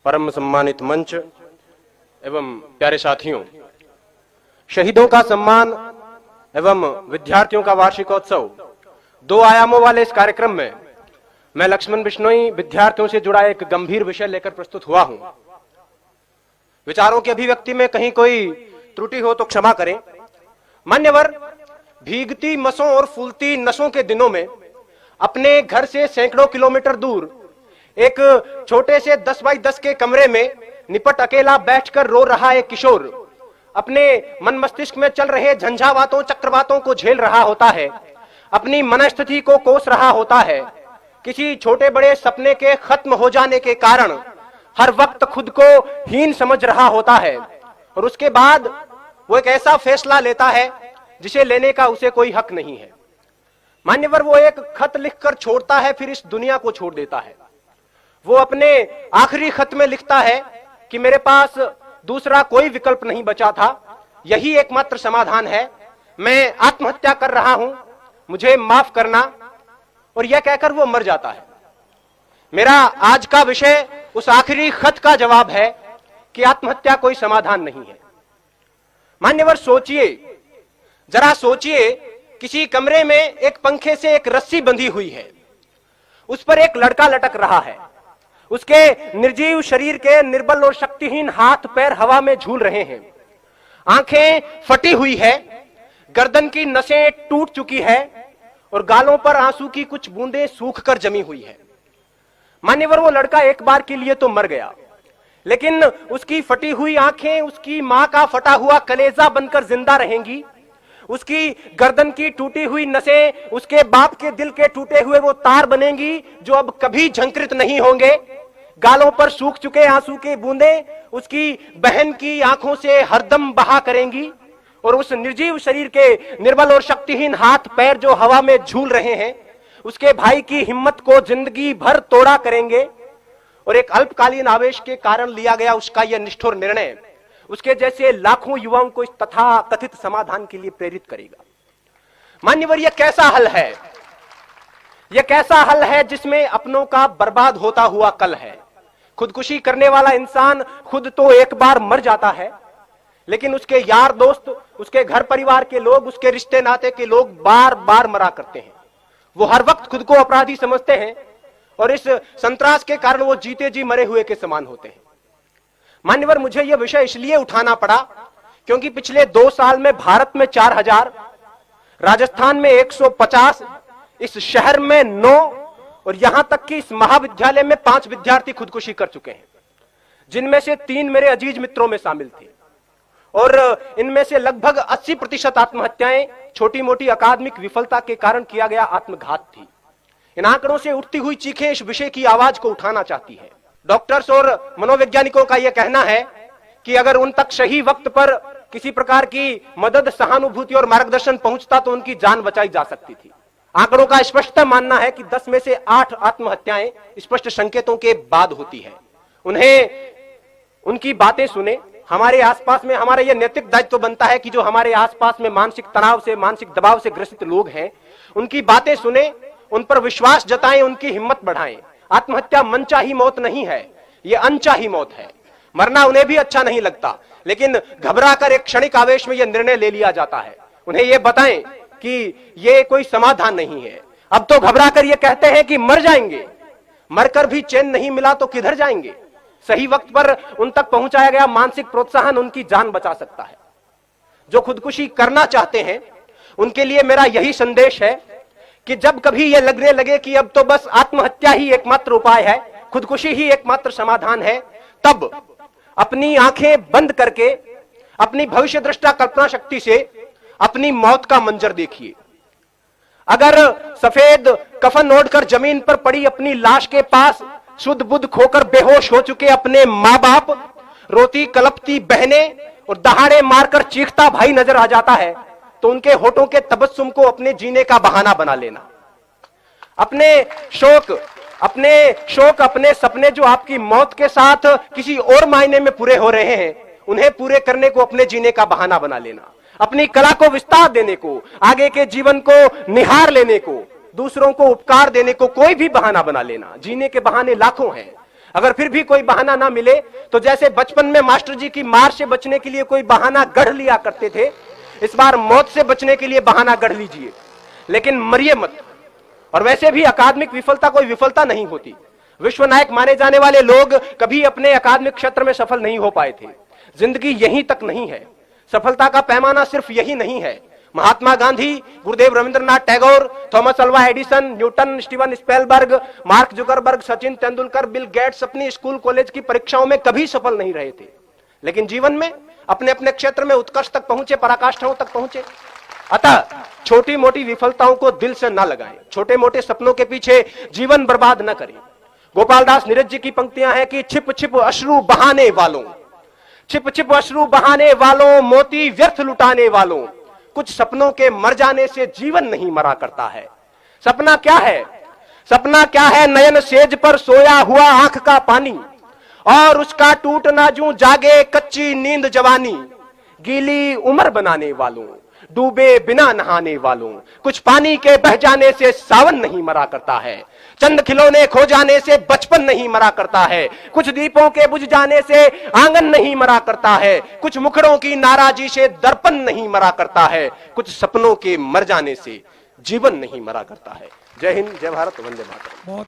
परम सम्मानित मंच एवं प्यारे साथियों, शहीदों का सम्मान एवं विद्यार्थियों का वार्षिकोत्सव दो आयामों वाले इस कार्यक्रम में मैं लक्ष्मण बिश्नोई विद्यार्थियों से जुड़ा एक गंभीर विषय लेकर प्रस्तुत हुआ हूं। विचारों की अभिव्यक्ति में कहीं कोई त्रुटि हो तो क्षमा करें। मान्यवर, भीगती मसों और फूलती नसों के दिनों में अपने घर से सैकड़ों किलोमीटर दूर एक छोटे से 10 बाई 10 के कमरे में निपट अकेला बैठकर रो रहा एक किशोर अपने मन मस्तिष्क में चल रहे झंझावातों चक्रवातों को झेल रहा होता है, अपनी मनस्थिति को कोस रहा होता है। किसी छोटे बड़े सपने के खत्म हो जाने के कारण हर वक्त खुद को हीन समझ रहा होता है और उसके बाद वो एक ऐसा फैसला लेता है जिसे लेने का उसे कोई हक नहीं है। मान्यवर, वो एक खत लिखकर छोड़ता है, फिर इस दुनिया को छोड़ देता है। वो अपने आखिरी खत में लिखता है कि मेरे पास दूसरा कोई विकल्प नहीं बचा था, यही एकमात्र समाधान है, मैं आत्महत्या कर रहा हूं, मुझे माफ करना। और यह कहकर वो मर जाता है। मेरा आज का विषय उस आखिरी खत का जवाब है कि आत्महत्या कोई समाधान नहीं है। मान्यवर, सोचिए, जरा सोचिए, किसी कमरे में एक पंखे से एक रस्सी बंधी हुई है, उस पर एक लड़का लटक रहा है, उसके निर्जीव शरीर के निर्बल और शक्तिहीन हाथ पैर हवा में झूल रहे हैं, आंखें फटी हुई है, गर्दन की नसें टूट चुकी है और गालों पर आंसू की कुछ बूंदें सूखकर जमी हुई है। मान्यवर, वो लड़का एक बार के लिए तो मर गया, लेकिन उसकी फटी हुई आंखें उसकी मां का फटा हुआ कलेजा बनकर जिंदा रहेंगी। उसकी गर्दन की टूटी हुई नसें उसके बाप के दिल के टूटे हुए वो तार बनेंगी जो अब कभी झंकृत नहीं होंगे। गालों पर सूख चुके आंसू की बूंदें उसकी बहन की आंखों से हरदम बहा करेंगी और उस निर्जीव शरीर के निर्बल और शक्तिहीन हाथ पैर जो हवा में झूल रहे हैं उसके भाई की हिम्मत को जिंदगी भर तोड़ा करेंगे। और एक अल्पकालीन आवेश के कारण लिया गया उसका यह निष्ठुर निर्णय उसके जैसे लाखों युवाओं को इस तथा कथित समाधान के लिए प्रेरित करेगा। मान्यवर, यह कैसा हल है? यह कैसा हल है जिसमें अपनों का बर्बाद होता हुआ कल है। खुदकुशी करने वाला इंसान खुद तो एक बार मर जाता है, लेकिन उसके यार दोस्त, उसके घर परिवार के लोग, उसके रिश्ते नाते के लोग बार बार मरा करते हैं। वो हर वक्त खुद को अपराधी समझते हैं और इस संतरास के कारण वो जीते जी मरे हुए के समान होते हैं। मान्यवर, मुझे यह विषय इसलिए उठाना पड़ा क्योंकि पिछले 2 साल में भारत में 4000, राजस्थान में 150, इस शहर में 9 और यहां तक कि इस महाविद्यालय में 5 विद्यार्थी खुदकुशी कर चुके हैं, जिनमें से 3 मेरे अजीज मित्रों में शामिल थे। और इनमें से लगभग 80% आत्महत्याएं छोटी मोटी अकादमिक विफलता के कारण किया गया आत्मघात थी। इन आंकड़ों से उठती हुई चीखें इस विषय की आवाज को उठाना चाहती है। डॉक्टर्स और मनोवैज्ञानिकों का यह कहना है कि अगर उन तक सही वक्त पर किसी प्रकार की मदद, सहानुभूति और मार्गदर्शन पहुंचता तो उनकी जान बचाई जा सकती थी। आंकड़ों का स्पष्टतः मानना है कि 10 में से 8 आत्महत्याएं स्पष्ट संकेतों के बाद होती है। उन्हें उनकी बातें सुने। हमारे आसपास में हमारा यह नैतिक दायित्व बनता है कि जो हमारे आसपास में मानसिक तनाव से, मानसिक दबाव से ग्रसित लोग हैं, उनकी बातें सुने, उन पर विश्वास जताएं, उनकी हिम्मत बढ़ाएं। आत्महत्या मनचाही मौत नहीं है, यह अनचाही मौत है। मरना उन्हें भी अच्छा नहीं लगता, लेकिन घबराकर एक क्षणिक आवेश में यह निर्णय ले लिया जाता है। उन्हें यह बताएं कि यह कोई समाधान नहीं है। अब तो घबराकर यह कहते हैं कि मर जाएंगे, मरकर भी चैन नहीं मिला तो किधर जाएंगे। सही वक्त पर उन तक पहुंचाया गया मानसिक प्रोत्साहन उनकी जान बचा सकता है। जो खुदकुशी करना चाहते हैं उनके लिए मेरा यही संदेश है कि जब कभी यह लगने लगे कि अब तो बस आत्महत्या ही एकमात्र उपाय है, खुदकुशी ही एकमात्र समाधान है, तब अपनी आंखें बंद करके अपनी भविष्य दृष्टा कल्पना शक्ति से अपनी मौत का मंजर देखिए। अगर सफेद कफन ओढ़कर जमीन पर पड़ी अपनी लाश के पास शुद्ध बुद्ध खोकर बेहोश हो चुके अपने मां बाप, रोती कलपती बहनें और दहाड़े मारकर चीखता भाई नजर आ जाता है तो उनके होठों के तबस्सुम को अपने जीने का बहाना बना लेना। अपने शोक, अपने सपने जो आपकी मौत के साथ किसी और मायने में पूरे हो रहे हैं, उन्हें पूरे करने को अपने जीने का बहाना बना लेना। अपनी कला को विस्तार देने को, आगे के जीवन को निहार लेने को, दूसरों को उपकार देने को कोई भी बहाना बना लेना। जीने के बहाने लाखों हैं। अगर फिर भी कोई बहाना ना मिले तो जैसे बचपन में मास्टर जी की मार से बचने के लिए कोई बहाना गढ़ लिया करते थे, इस बार मौत से बचने के लिए बहाना गढ़ लीजिए, लेकिन मरिए मत। और वैसे भी अकादमिक विफलता कोई विफलता नहीं होती। विश्व नायक माने जाने वाले लोग कभी अपने अकादमिक क्षेत्र में सफल नहीं हो पाए थे। जिंदगी यहीं तक नहीं है, सफलता का पैमाना सिर्फ यही नहीं है। Mahatma Gandhi, Gurudev Rabindranath Tagore, Thomas Alva Edison, Newton, Steven Spielberg, Mark Zuckerberg, Sachin Tendulkar, Bill Gates अपनी स्कूल कॉलेज की परीक्षाओं में कभी सफल नहीं रहे थे, लेकिन जीवन में अपने अपने क्षेत्र में उत्कर्ष तक पहुंचे, पराकाष्ठाओं तक पहुंचे। अतः छोटी मोटी विफलताओं को दिल से न लगाएं, छोटे मोटे सपनों के पीछे जीवन बर्बाद न करें। गोपाल दास नीरज जी की पंक्तियां हैं कि छिप छिप अश्रु बहाने वालों, छिप छिप अश्रु बहाने वालों, मोती व्यर्थ लुटाने वालों, कुछ सपनों के मर जाने से जीवन नहीं मरा करता है। सपना क्या है? सपना क्या है? नयन सेज पर सोया हुआ आंख का पानी, और उसका टूटना जूं जागे कच्ची नींद जवानी, गीली उम्र बनाने वालों, डूबे बिना नहाने वालों, कुछ पानी के बह जाने से सावन नहीं मरा करता है, चंद खिलौने खो जाने से बचपन नहीं मरा करता है, कुछ दीपों के बुझ जाने से आंगन नहीं मरा करता है, कुछ मुखड़ों की नाराजी से दर्पण नहीं मरा करता है, कुछ सपनों के मर जाने से जीवन नहीं मरा करता है। जय हिंद, जय भारत, वंदे मातरम।